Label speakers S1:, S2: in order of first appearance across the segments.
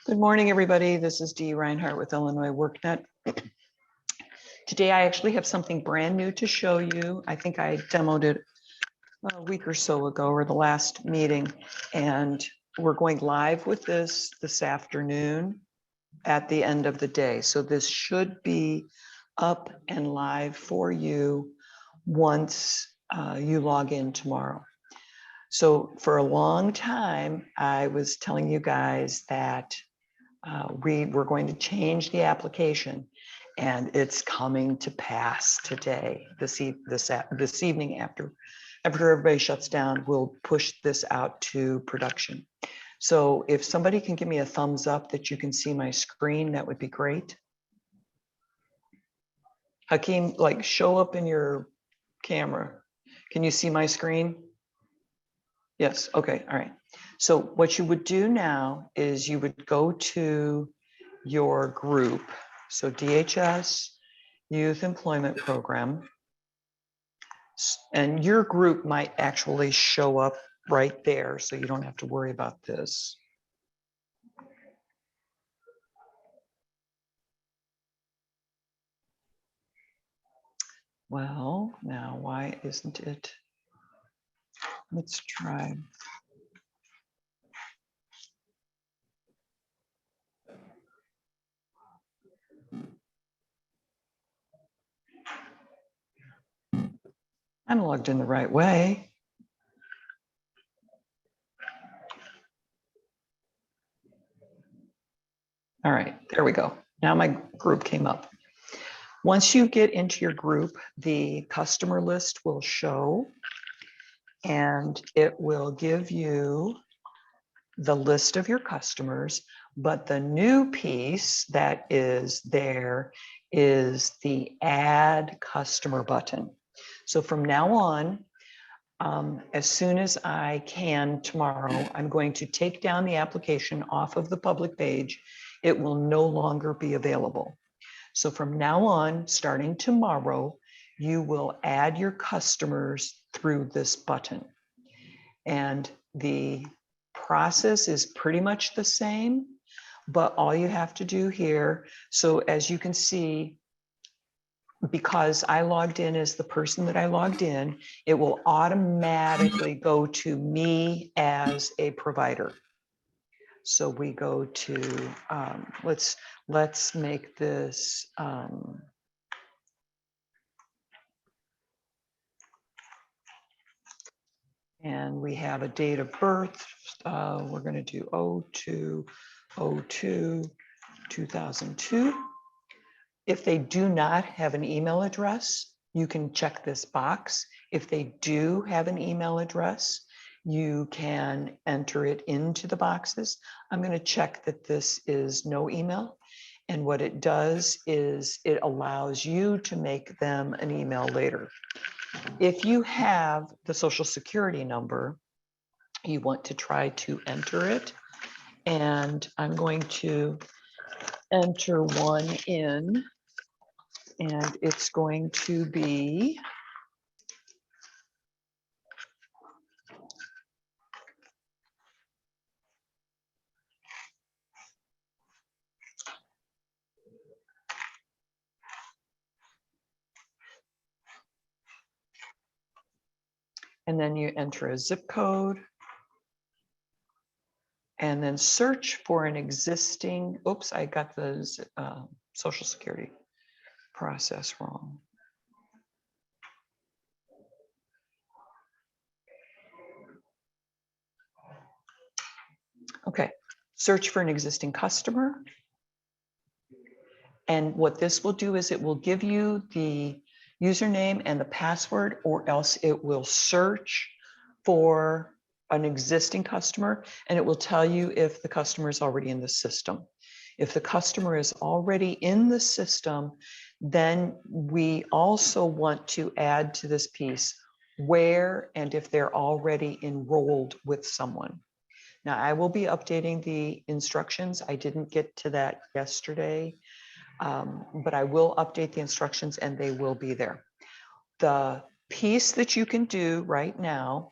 S1: Good morning, everybody. This is Dee Reinhardt with Illinois Worknet. Today, I actually have something brand new to show you. I think I demoed it a week or so ago, or the last meeting, and we're going live with this afternoon at the end of the day. So this should be up and live for you once you log in tomorrow. So for a long time, I was telling you guys that we were going to change the application, and it's coming to pass today. This evening, after everybody shuts down, we'll push this out to production. So if somebody can give me a thumbs up that you can see my screen, that would be great. Hakeem, like, show up in your camera. Can you see my screen? Yes, okay, all right. So what you would do now is you would go to your group. So DHS Youth Employment Program. And your group might actually show up right there, so you don't have to worry about this. Well, now why isn't it? Let's try. I'm logged in the right way. All right, there we go. Now my group came up. Once you get into your group, the customer list will show, and it will give you the list of your customers. But the new piece that is there is the Add Customer button. So from now on, as soon as I can tomorrow, I'm going to take down the application off of the public page. It will no longer be available. So from now on, starting tomorrow, you will add your customers through this button. And the process is pretty much the same, but all you have to do here, so as you can see, because I logged in as the person that I logged in, it will automatically go to me as a provider. So we go to, let's make this, and we have a date of birth. We're going to do 02/02/2002. If they do not have an email address, you can check this box. If they do have an email address, you can enter it into the boxes. I'm going to check that this is no email. And what it does is it allows you to make them an email later. If you have the Social Security number, you want to try to enter it. And I'm going to enter one in. And it's going to be and then you enter a zip code and then search for an existing, oops, I got the Social Security process wrong. Okay, search for an existing customer. And what this will do is it will give you the username and the password, or else it will search for an existing customer, and it will tell you if the customer is already in the system. If the customer is already in the system, then we also want to add to this piece where and if they're already enrolled with someone. Now, I will be updating the instructions. I didn't get to that yesterday, but I will update the instructions and they will be there. The piece that you can do right now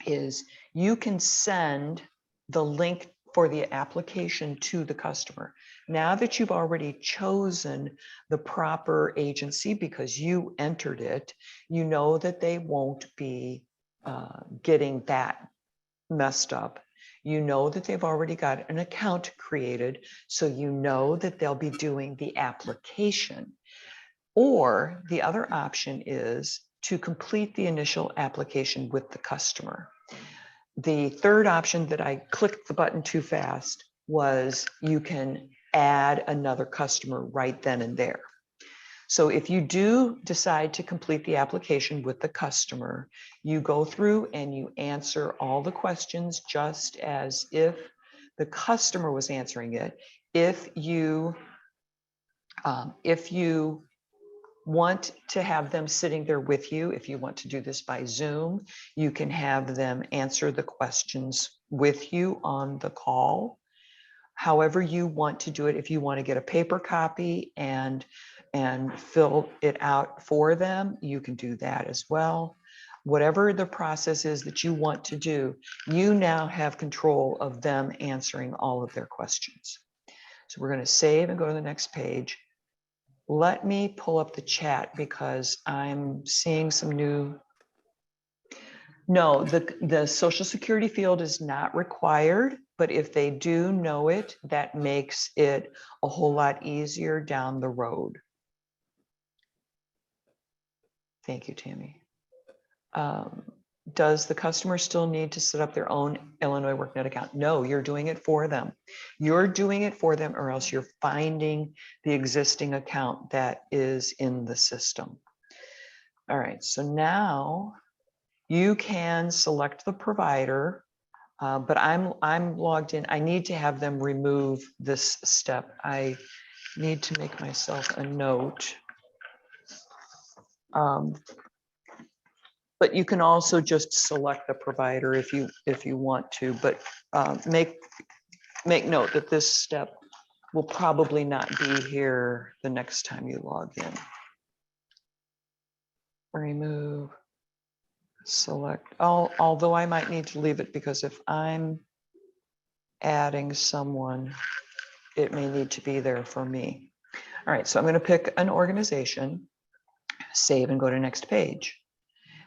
S1: is you can send the link for the application to the customer. Now that you've already chosen the proper agency because you entered it, you know that they won't be getting that messed up. You know that they've already got an account created, so you know that they'll be doing the application. Or the other option is to complete the initial application with the customer. The third option that I clicked the button too fast was you can add another customer right then and there. So if you do decide to complete the application with the customer, you go through and you answer all the questions just as if the customer was answering it. If you want to have them sitting there with you, if you want to do this by Zoom, you can have them answer the questions with you on the call. However you want to do it, if you want to get a paper copy and fill it out for them, you can do that as well. Whatever the process is that you want to do, you now have control of them answering all of their questions. So we're going to save and go to the next page. Let me pull up the chat because I'm seeing some new. No, the Social Security field is not required, but if they do know it, that makes it a whole lot easier down the road. Thank you, Tammy. Does the customer still need to set up their own Illinois Worknet account? No, you're doing it for them. You're doing it for them, or else you're finding the existing account that is in the system. All right, so now you can select the provider, but I'm logged in. I need to have them remove this step. I need to make myself a note. But you can also just select the provider if you want to, but make note that this step will probably not be here the next time you log in. Remove, select, although I might need to leave it because if I'm adding someone, it may need to be there for me. All right, so I'm going to pick an organization, save and go to next page.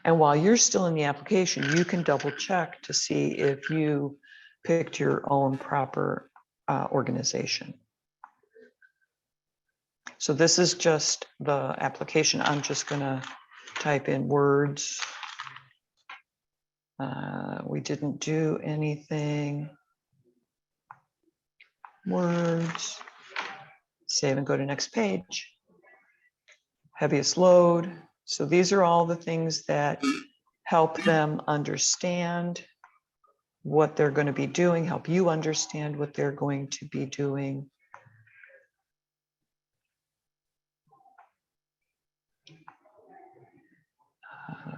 S1: And while you're still in the application, you can double check to see if you picked your own proper organization. So this is just the application. I'm just going to type in words. We didn't do anything. Words. Save and go to next page. Heaviest load. So these are all the things that help them understand what they're going to be doing, help you understand what they're going to be doing.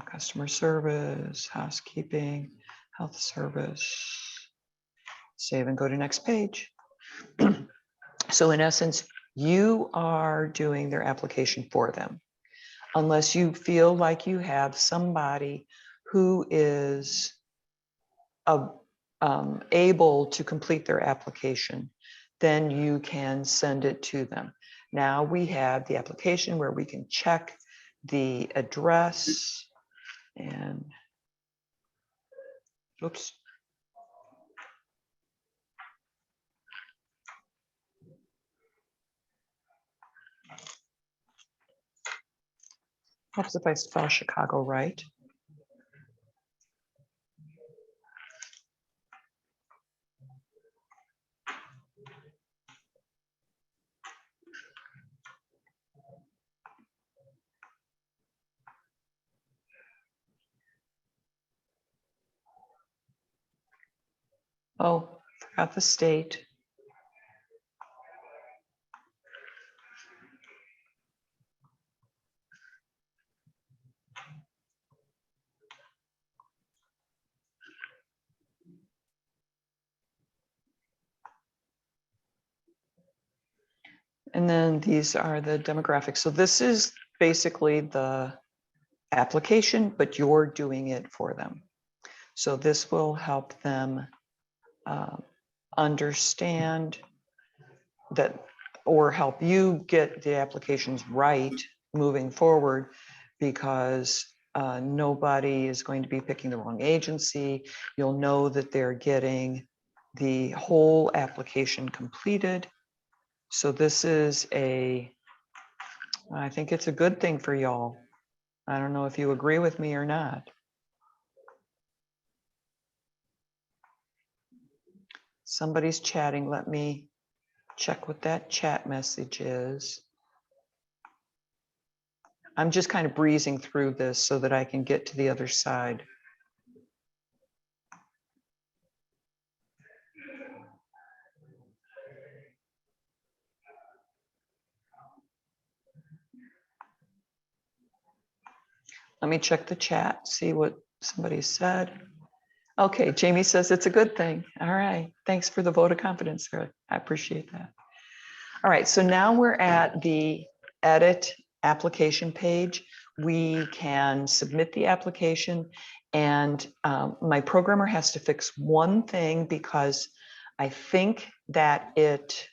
S1: Customer service, housekeeping, health service. Save and go to next page. So in essence, you are doing their application for them. Unless you feel like you have somebody who is able to complete their application, then you can send it to them. Now we have the application where we can check the address and, oops. Helps if I spell Chicago right. Oh, forgot the state. And then these are the demographics. So this is basically the application, but you're doing it for them. So this will help them understand that, or help you get the applications right moving forward, because nobody is going to be picking the wrong agency. You'll know that they're getting the whole application completed. So this is I think it's a good thing for y'all. I don't know if you agree with me or not. Somebody's chatting. Let me check what that chat message is. I'm just kind of breezing through this so that I can get to the other side. Let me check the chat, see what somebody said. Okay, Jamie says it's a good thing. All right, thanks for the vote of confidence, Sarah. I appreciate that. All right, so now we're at the edit application page. We can submit the application, and my programmer has to fix one thing because I think that it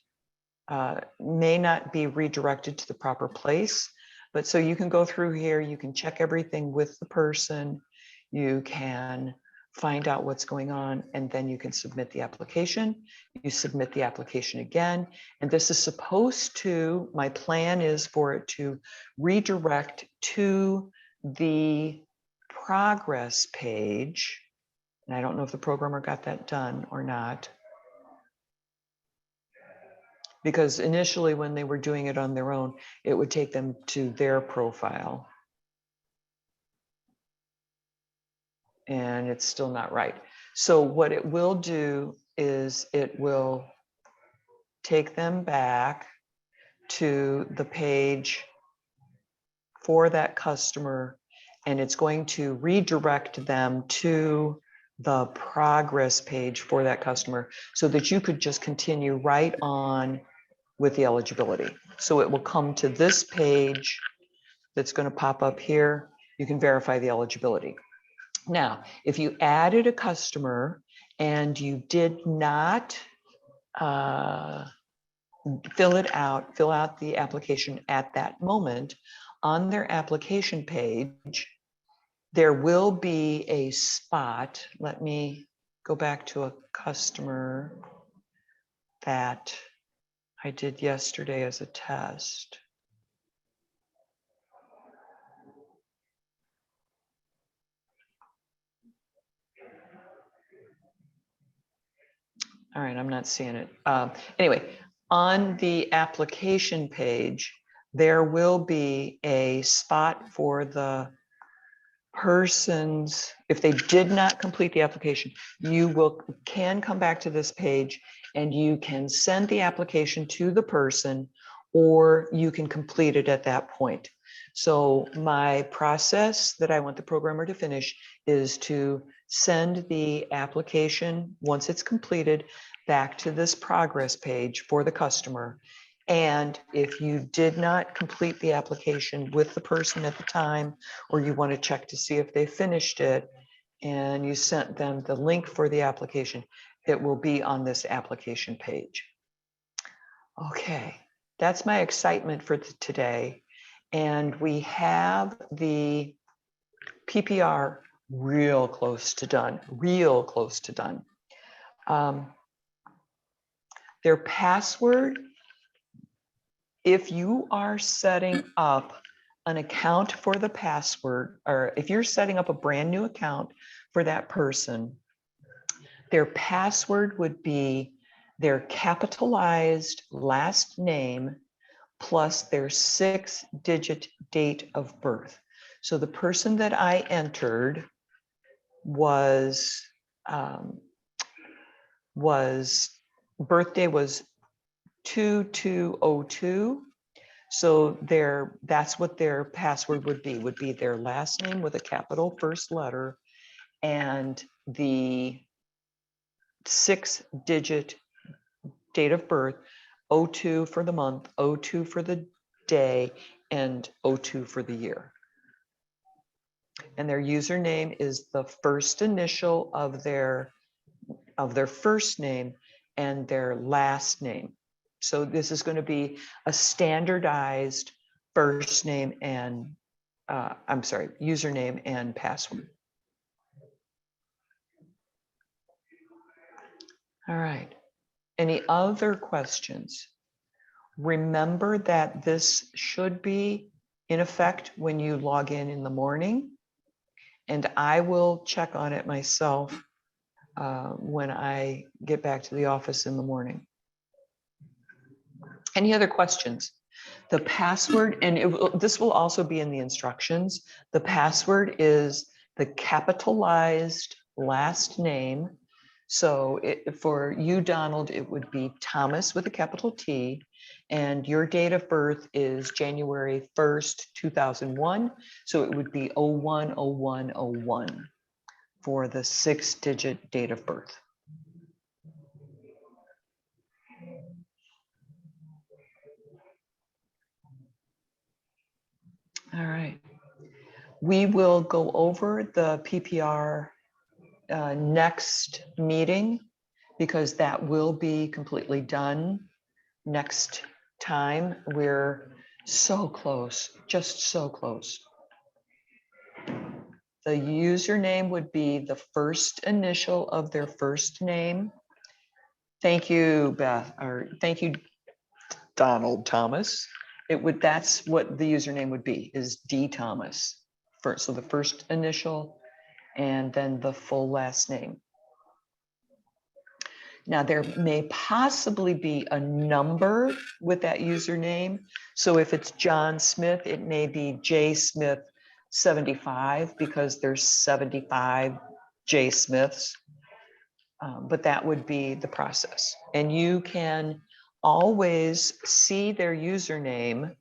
S1: may not be redirected to the proper place. But so you can go through here, you can check everything with the person, you can find out what's going on, and then you can submit the application. You submit the application again, and this is supposed to, my plan is for it to redirect to the progress page. And I don't know if the programmer got that done or not, because initially when they were doing it on their own, it would take them to their profile. And it's still not right. So what it will do is it will take them back to the page for that customer, and it's going to redirect them to the progress page for that customer so that you could just continue right on with the eligibility. So it will come to this page that's going to pop up here. You can verify the eligibility. Now, if you added a customer and you did not fill out the application at that moment, on their application page, there will be a spot. Let me go back to a customer that I did yesterday as a test. All right, I'm not seeing it. Anyway, on the application page, there will be a spot for the persons. If they did not complete the application, you can come back to this page and you can send the application to the person, or you can complete it at that point. So my process that I want the programmer to finish is to send the application, once it's completed, back to this progress page for the customer. And if you did not complete the application with the person at the time, or you want to check to see if they finished it, and you sent them the link for the application, it will be on this application page. Okay, that's my excitement for today. And we have the PPR real close to done, real close to done. Their password, if you are setting up an account for the password, or if you're setting up a brand new account for that person, their password would be their capitalized last name plus their 6-digit date of birth. So the person that I entered was birthday was 2202. So that's what their password would be their last name with a capital first letter and the 6-digit date of birth, 02 for the month, 02 for the day, and 02 for the year. And their username is the first initial of their first name and their last name. So this is going to be a standardized first name and, username and password. All right. Any other questions? Remember that this should be in effect when you log in the morning, and I will check on it myself when I get back to the office in the morning. Any other questions? The password, and this will also be in the instructions. The password is the capitalized last name. So for you, Donald, it would be Thomas with a capital T, and your date of birth is January 1st, 2001. So it would be 010101 for the 6-digit date of birth. All right. We will go over the PPR next meeting, because that will be completely done next time. We're so close, just so close. The username would be the first initial of their first name. Thank you, Beth, or thank you, Donald Thomas. That's what the username would be, is D Thomas. So the first initial and then the full last name. Now, there may possibly be a number with that username. So if it's John Smith, it may be J Smith 75, because there's 75 J Smiths. But that would be the process. And you can always see their username.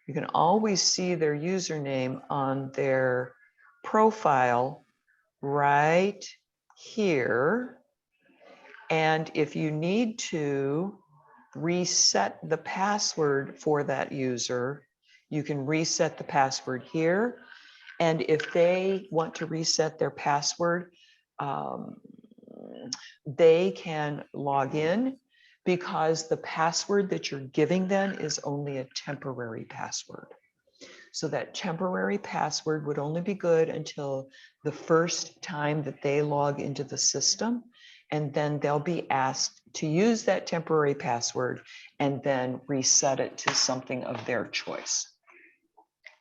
S1: You can always see their username on their profile right here. And if you need to reset the password for that user, you can reset the password here. And if they want to reset their password, they can log in, because the password that you're giving them is only a temporary password. So that temporary password would only be good until the first time that they log into the system. And then they'll be asked to use that temporary password and then reset it to something of their choice.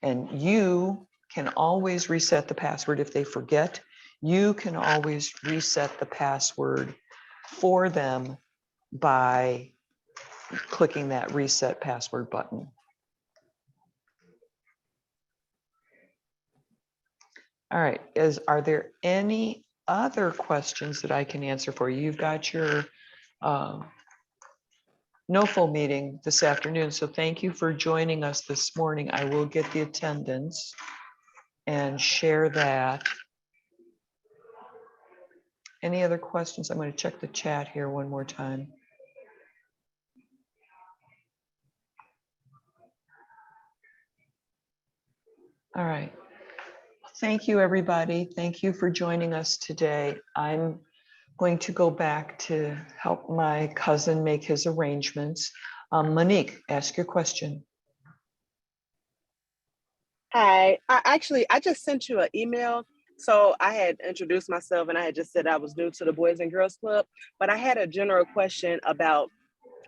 S1: And you can always reset the password if they forget. You can always reset the password for them by clicking that reset password button. All right, are there any other questions that I can answer for you? You've got your NOFO meeting this afternoon, so thank you for joining us this morning. I will get the attendance and share that. Any other questions? I'm going to check the chat here one more time. All right. Thank you, everybody. Thank you for joining us today. I'm going to go back to help my cousin make his arrangements. Monique, ask your question.
S2: Hi, I just sent you an email. So I had introduced myself and I had just said I was new to the Boys and Girls Club, but I had a general question about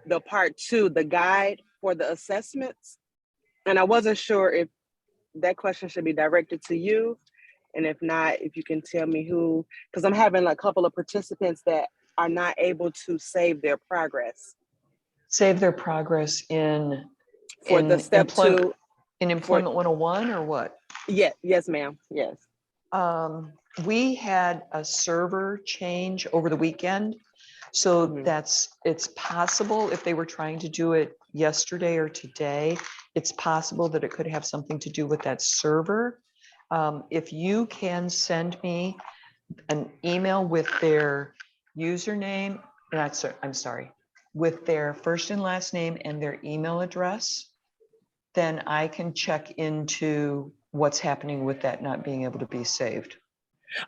S2: the part 2, the guide for the assessments. And I wasn't sure if that question should be directed to you. And if not, if you can tell me who, because I'm having a couple of participants that are not able to save their progress.
S1: Save their progress in
S2: the step 2.
S1: In Employment 101 or what?
S2: Yeah, yes, ma'am. Yes.
S1: We had a server change over the weekend. So it's possible if they were trying to do it yesterday or today, it's possible that it could have something to do with that server. If you can send me an email with their username, with their first and last name and their email address, then I can check into what's happening with that not being able to be saved.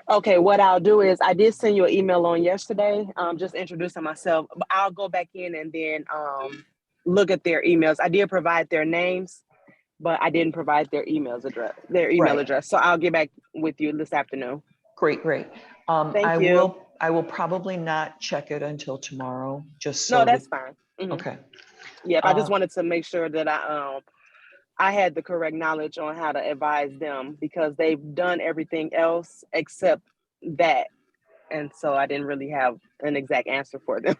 S2: Okay, what I'll do is I did send you an email on yesterday, just introducing myself. But I'll go back in and then look at their emails. I did provide their names, but I didn't provide their email
S1: Right.
S2: address. So I'll get back with you this afternoon.
S1: Great, great.
S2: Thank you.
S1: I will probably not check it until tomorrow, just
S2: No,
S1: so that,
S2: that's fine. Mhm.
S1: okay.
S2: Yep, I just
S1: Uh,
S2: wanted to make sure that I had the correct knowledge on how to advise them because they've done everything else except that. And so I didn't really have an exact answer for them.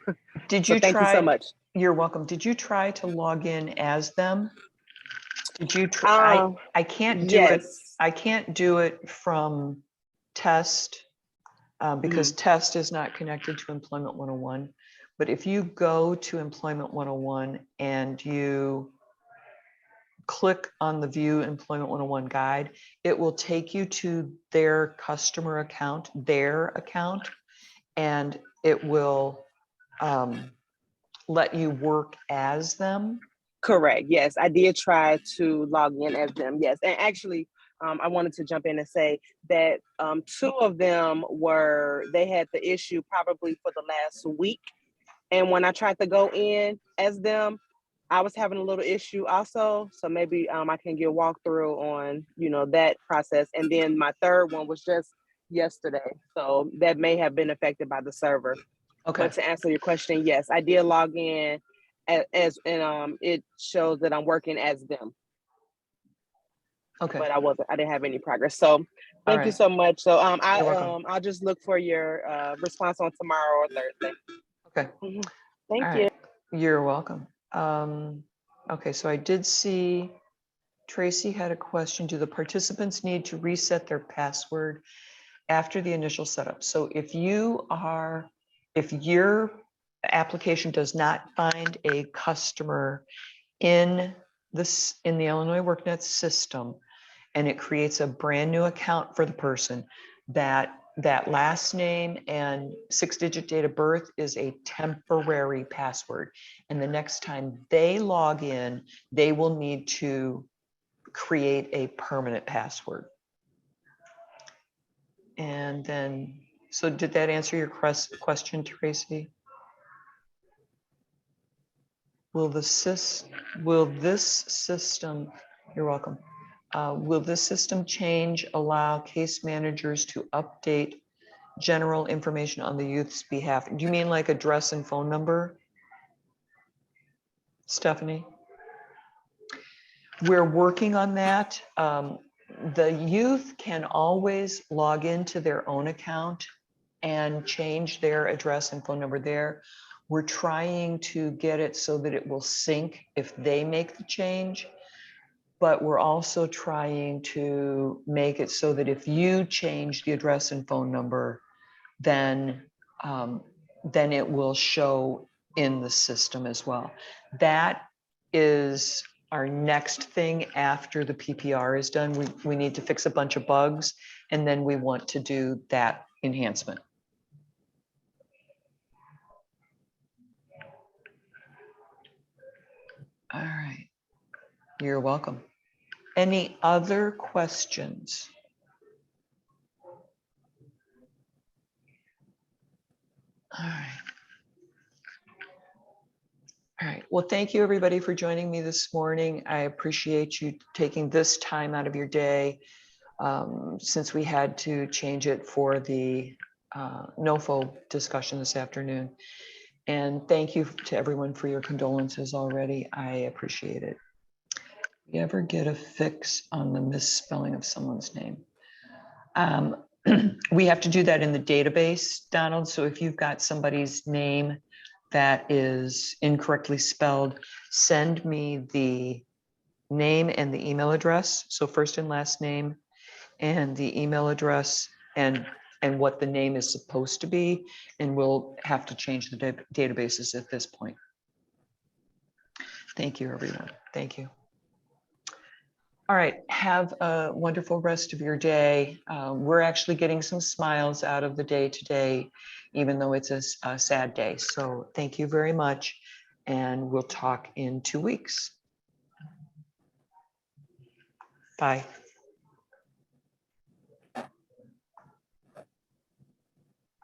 S1: Did
S2: So
S1: you
S2: thank you so
S1: try,
S2: much.
S1: you're welcome. Did you try to log in as them? Did you try,
S2: Um,
S1: I can't do it.
S2: yes.
S1: I can't do it from test because
S2: Mhm.
S1: test is not connected to Employment 101. But if you go to Employment 101 and you click on the View Employment 101 guide, it will take you to their customer account, and it will let you work as them.
S2: Correct. Yes, I did try to log in as them. Yes, and actually, I wanted to jump in and say that two of them they had the issue probably for the last week, and when I tried to go in as them, I was having a little issue also. So maybe I can get walkthrough on that process, and then my third one was just yesterday, so that may have been affected by the server.
S1: Okay,
S2: But to answer your question, yes, I did log in as and it shows that I'm working as them,
S1: okay,
S2: but I didn't have any progress. So
S1: all
S2: thank you
S1: right.
S2: so much. So
S1: You're welcome.
S2: I'll just look for your response on tomorrow or Thursday.
S1: Okay,
S2: Mhm.
S1: all
S2: Thank you.
S1: right. You're welcome. Okay, so I did see Tracy had a question. Do the participants need to reset their password after the initial setup? So if your application does not find a customer in the Illinois Worknet system, and it creates a brand new account for the person, that last name and 6-digit date of birth is a temporary password. And the next time they log in, they will need to create a permanent password. And then, so did that answer your question, Tracy? Will this system, you're welcome. Will this system change allow case managers to update general information on the youth's behalf? Do you mean like address and phone number, Stephanie? We're working on that. The youth can always log into their own account and change their address and phone number there. We're trying to get it so that it will sync if they make the change, but we're also trying to make it so that if you change the address and phone number, then it will show in the system as well. That is our next thing after the PPR is done. We need to fix a bunch of bugs, and then we want to do that enhancement. All right, you're welcome. Any other questions? All right. All right. Well, thank you everybody for joining me this morning. I appreciate you taking this time out of your day since we had to change it for the NOFO discussion this afternoon. And thank you to everyone for your condolences already. I appreciate it. You ever get a fix on the misspelling of someone's name? We have to do that in the database, Donald. So if you've got somebody's name that is incorrectly spelled, send me the name and the email address. So first and last name and the email address and what the name is supposed to be. And we'll have to change the databases at this point. Thank you, everyone. Thank you. All right, have a wonderful rest of your day. We're actually getting some smiles out of the day today, even though it's a sad day. So thank you very much. And we'll talk in 2 weeks. Bye.